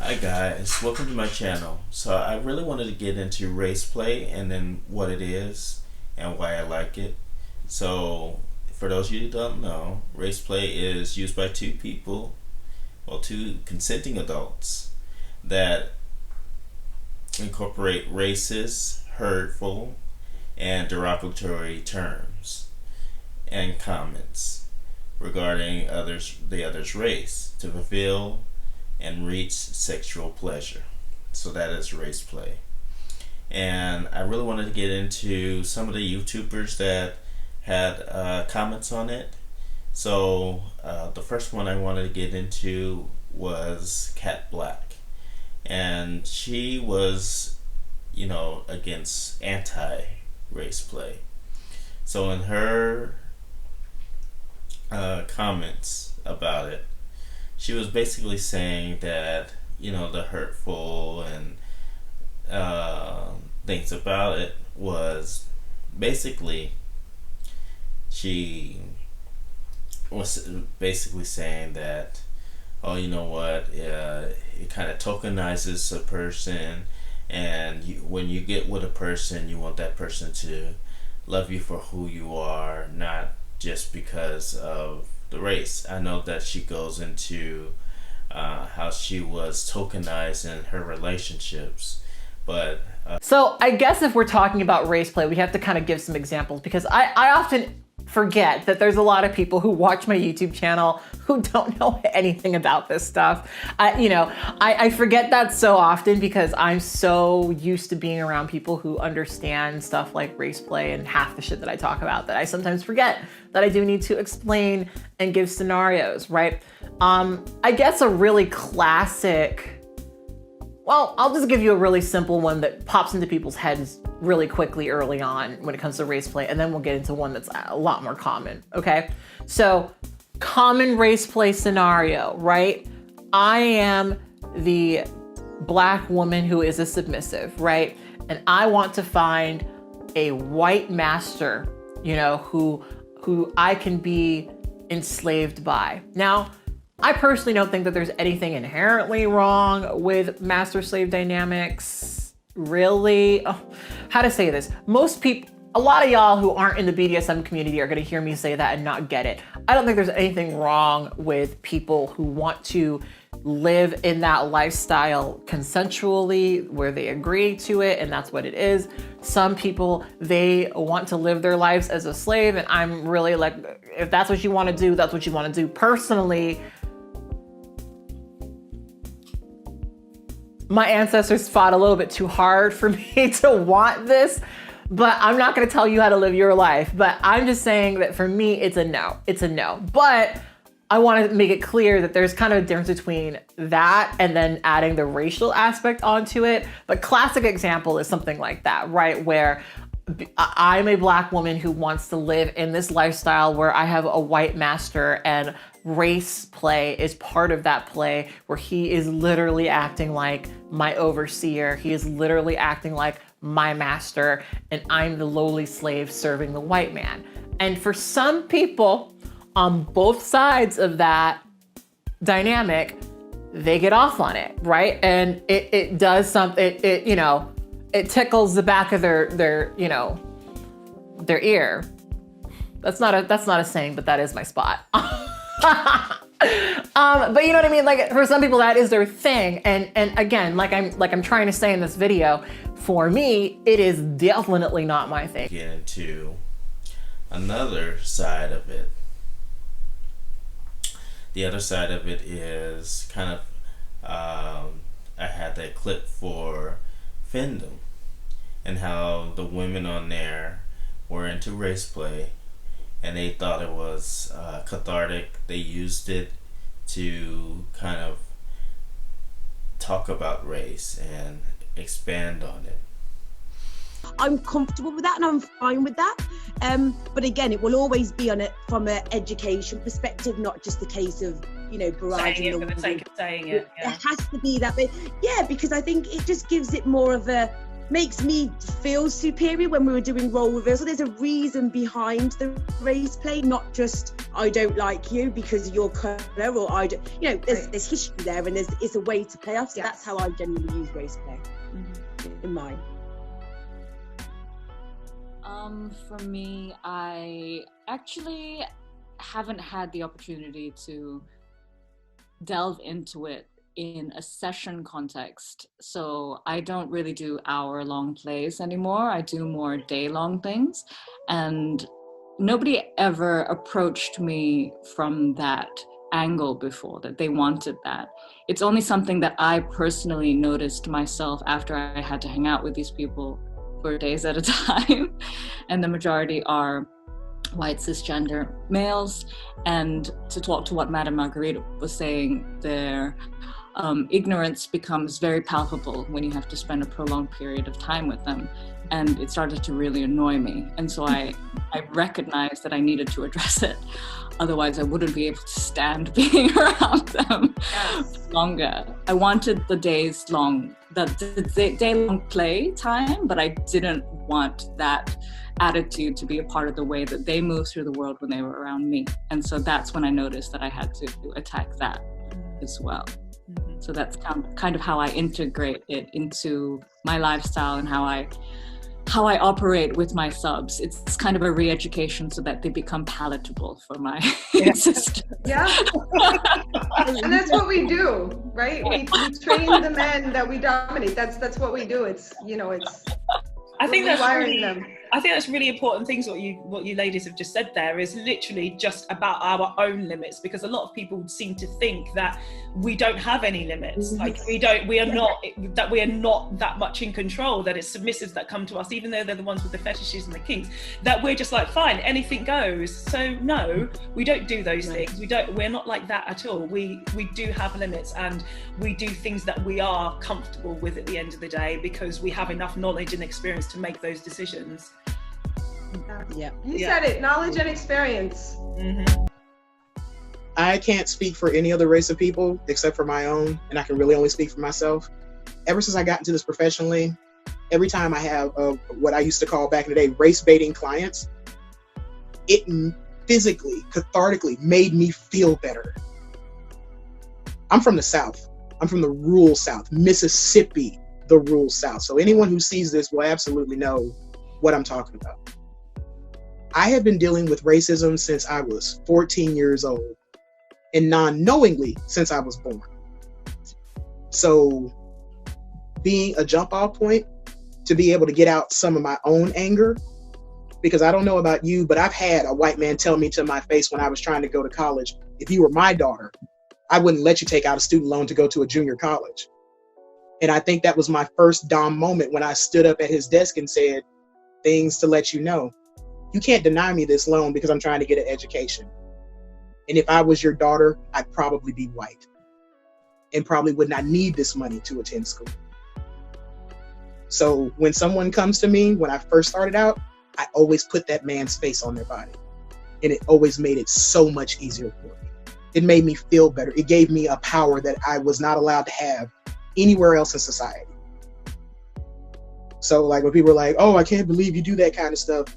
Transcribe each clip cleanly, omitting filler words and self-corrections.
Hi guys, welcome to my channel. So I really wanted to get into race play and then what it is and why I like it. So for those of you who don't know, race play is used by two consenting adults that incorporate racist, hurtful, and derogatory terms and comments regarding the other's race to fulfill and reach sexual pleasure. So that is race play. And I really wanted to get into some of the YouTubers that had comments on it. So the first one I wanted to get into was Blaque, and she was, against anti-race play. So in her comments about it, she was basically saying that the hurtful and things about it was basically, she was basically saying that, oh, you know what, it kind of tokenizes a person, and when you get with a person, you want that person to love you for who you are, not just because of the race. I know that she goes into how she was tokenized in her relationships, but so I guess if we're talking about race play, we have to kind of give some examples, because I often forget that there's a lot of people who watch my YouTube channel who don't know anything about this stuff. I forget that so often because I'm so used to being around people who understand stuff like race play and half the shit that I talk about that I sometimes forget that I do need to explain and give scenarios, right? I guess a really classic, well, I'll just give you a really simple one that pops into people's heads really quickly early on when it comes to race play, and then we'll get into one that's a lot more common, okay? So, common race play scenario, right? I am the Black woman who is a submissive, right? And I want to find a white master, who I can be enslaved by. Now, I personally don't think that there's anything inherently wrong with master-slave dynamics, really. Oh, how to say this? Most people, a lot of y'all who aren't in the BDSM community are gonna hear me say that and not get it. I don't think there's anything wrong with people who want to live in that lifestyle consensually, where they agree to it, and that's what it is. Some people, they want to live their lives as a slave, and I'm really like, if that's what you wanna do, that's what you wanna do. Personally, my ancestors fought a little bit too hard for me to want this, but I'm not gonna tell you how to live your life. But I'm just saying that for me, it's a no. It's a no. But I wanna make it clear that there's kind of a difference between that and then adding the racial aspect onto it. The classic example is something like that, right? Where I'm a Black woman who wants to live in this lifestyle where I have a white master, and race play is part of that play, where he is literally acting like my overseer. He is literally acting like my master, and I'm the lowly slave serving the white man. And for some people on both sides of that dynamic, they get off on it, right? And it does something, it tickles the back of their ear. That's not a saying, but that is my spot. But you know what I mean? Like, for some people, that is their thing. And again, like I'm trying to say in this video, for me, it is definitely not my thing. Get into another side of it. The other side of it is kind of, I had that clip for Fandom and how the women on there were into race play, and they thought it was cathartic. They used it to kind of talk about race and expand on it. I'm comfortable with that and I'm fine with that. But again, it will always be from an education perspective, not just a case of, barraging the sake of saying it. Yeah. It has to be that way. Yeah, because I think it just gives it more of a makes me feel superior when we were doing role reversal. There's a reason behind the race play, not just I don't like you because of your colour, or I don't, you know, there's history there, and it's a way to play off. So that's how I generally use race play in mine. For me, I actually haven't had the opportunity to delve into it in a session context. So I don't really do hour-long plays anymore. I do more day-long things. And nobody ever approached me from that angle before, that they wanted that. It's only something that I personally noticed myself after I had to hang out with these people for days at a time. And the majority are white cisgender males. And to talk to what Madame Marguerite was saying, their ignorance becomes very palpable when you have to spend a prolonged period of time with them. And it started to really annoy me. And so I recognized that I needed to address it. Otherwise, I wouldn't be able to stand being around them longer. I wanted the day-long play time, but I didn't want that attitude to be a part of the way that they move through the world when they were around me. And so that's when I noticed that I had to attack that as well. So that's kind of how I integrate it into my lifestyle and how I operate with my subs. It's kind of a re-education so that they become palatable for my system. Yeah. And that's what we do, right? We train the men that we dominate. That's what we do. It's, you know, it's I think that's wiring them. I think that's really important things what you ladies have just said there is literally just about our own limits, because a lot of people seem to think that we don't have any limits. Like we are not that much in control, that it's submissives that come to us, even though they're the ones with the fetishes and the kinks, that we're just like, fine, anything goes. So no, we don't do those things. We're not like that at all. We do have limits, and we do things that we are comfortable with at the end of the day, because we have enough knowledge and experience to make those decisions. You said it, knowledge and experience. I can't speak for any other race of people except for my own, and I can really only speak for myself. Ever since I got into this professionally, every time I have what I used to call back in the day race baiting clients, it physically, cathartically made me feel better. I'm from the South. I'm from the rural South, Mississippi, the rural South. So anyone who sees this will absolutely know what I'm talking about. I have been dealing with racism since I was 14 years old, and non-knowingly since I was born. So being a jump off point to be able to get out some of my own anger, because I don't know about you, but I've had a white man tell me to my face when I was trying to go to college, if you were my daughter, I wouldn't let you take out a student loan to go to a junior college. And I think that was my first Dom moment when I stood up at his desk and said, things to let you know. You can't deny me this loan because I'm trying to get an education. And if I was your daughter, I'd probably be white and probably would not need this money to attend school. So when someone comes to me, when I first started out, I always put that man's face on their body. And it always made it so much easier for me. It made me feel better. It gave me a power that I was not allowed to have anywhere else in society. So like when people are like, oh, I can't believe you do that kind of stuff.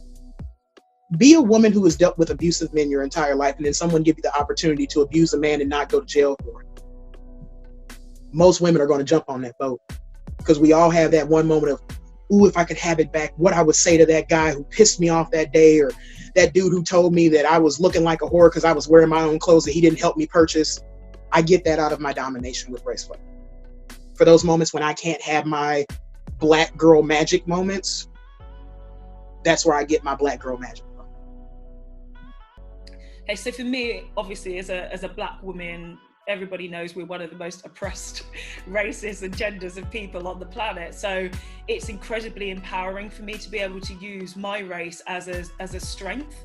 Be a woman who has dealt with abusive men your entire life, and then someone give you the opportunity to abuse a man and not go to jail for it. Most women are going to jump on that boat, because we all have that one moment of, ooh, if I could have it back, what I would say to that guy who pissed me off that day, or that dude who told me that I was looking like a whore because I was wearing my own clothes that he didn't help me purchase. I get that out of my domination with race play. For those moments when I can't have my black girl magic moments, that's where I get my black girl magic. Okay, so for me, obviously, as a black woman, everybody knows we're one of the most oppressed races and genders of people on the planet. So it's incredibly empowering for me to be able to use my race as a strength.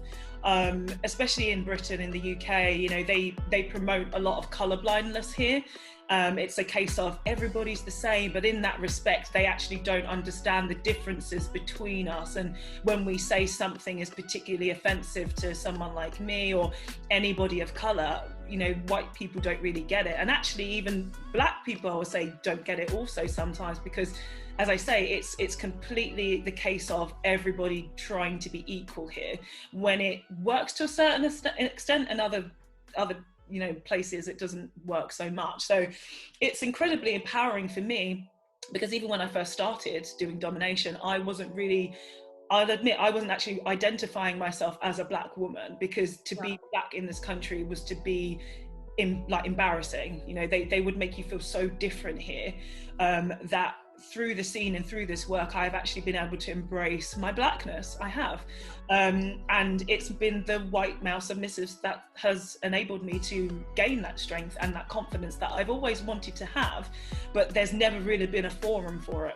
Especially in Britain, in the UK, you know, they promote a lot of colourblindness here. It's a case of everybody's the same, but in that respect, they actually don't understand the differences between us. And when we say something is particularly offensive to someone like me or anybody of color, you know, white people don't really get it. And actually even black people, I would say, don't get it also sometimes, because as I say, it's completely the case of everybody trying to be equal here. When it works to a certain extent, and other you know, places it doesn't work so much. So it's incredibly empowering for me, because even when I first started doing domination, I'll admit I wasn't actually identifying myself as a black woman, because to be black in this country was to be embarrassing. You know, they would make you feel so different here, that through the scene and through this work, I've actually been able to embrace my blackness. I have. And it's been the white male submissives that has enabled me to gain that strength and that confidence that I've always wanted to have, but there's never really been a forum for it.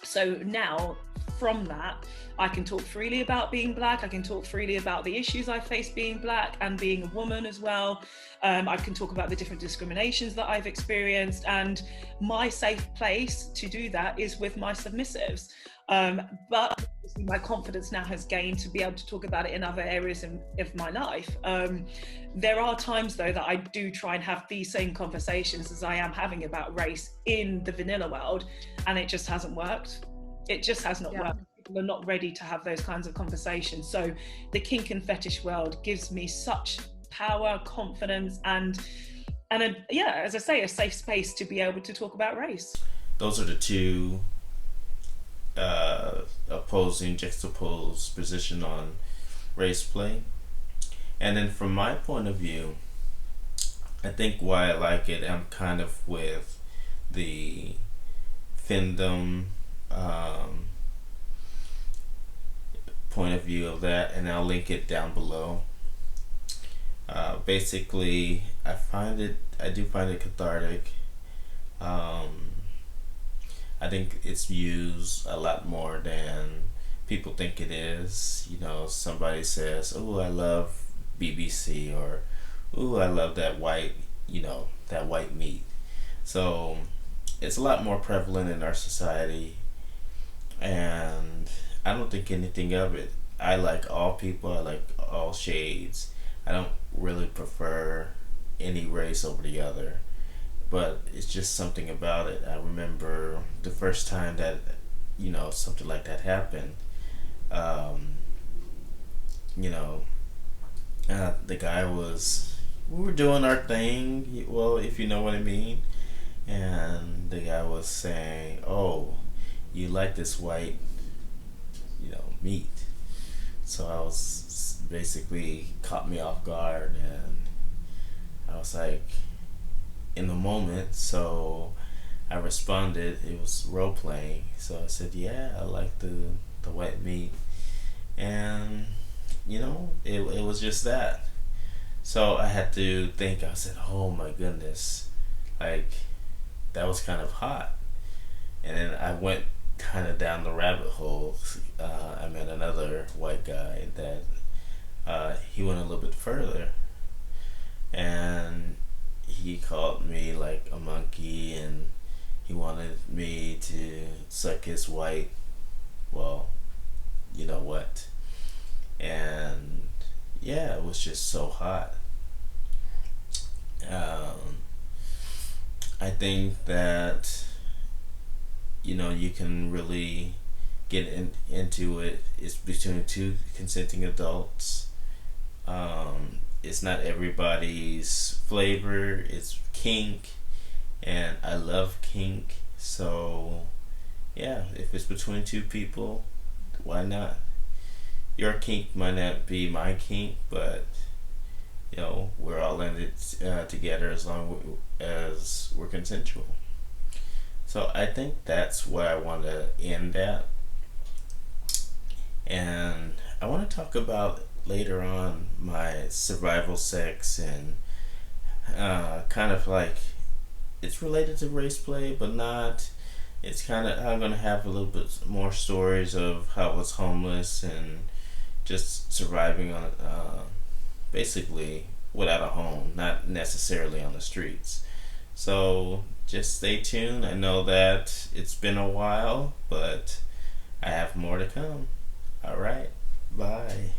So now, from that, I can talk freely about being black. I can talk freely about the issues I face being black and being a woman as well. I can talk about the different discriminations that I've experienced, and my safe place to do that is with my submissives. But my confidence now has gained to be able to talk about it in other areas of my life. There are times though that I do try and have these same conversations as I am having about race in the vanilla world, and it just hasn't worked. It just has not worked. People are not ready to have those kinds of conversations. So the kink and fetish world gives me such power, confidence, and as I say, a safe space to be able to talk about race. Those are the two opposing, juxtaposed position on race play. And then from my point of view, I think why I like it, I'm kind of with the Fandom point of view of that, and I'll link it down below. Basically, I do find it cathartic. I think it's used a lot more than people think it is. You know, somebody says, "Oh, I love BBC," or "Oh, I love that white meat." So it's a lot more prevalent in our society, and I don't think anything of it. I like all people. I like all shades. I don't really prefer any race over the other, but it's just something about it. I remember the first time that, you know, something like that happened. The guy we were doing our thing, well, if you know what I mean, and the guy was saying, "Oh, you like this white, meat." So I was basically caught me off guard, and I was like, in the moment, so I responded. It was role playing, so I said, "Yeah, I like the white meat," and it was just that. So I had to think. I said, "Oh my goodness, like that was kind of hot," and then I went kind of down the rabbit hole. I met another white guy that he went a little bit further, and he called me like a monkey, and he wanted me to suck his white, well, you know what, and yeah, it was just so hot. I think that you can really get into it. It's between two consenting adults. It's not everybody's flavor. It's kink, and I love kink. So yeah, if it's between two people, why not? Your kink might not be my kink, but we're all in it together as long as we're consensual. So I think that's where I want to end at, and I want to talk about later on my survival sex, and kind of like it's related to race play, but not. It's kind of, I'm going to have a little bit more stories of how I was homeless and just surviving on basically without a home, not necessarily on the streets. So just stay tuned. I know that it's been a while, but I have more to come. All right. Bye.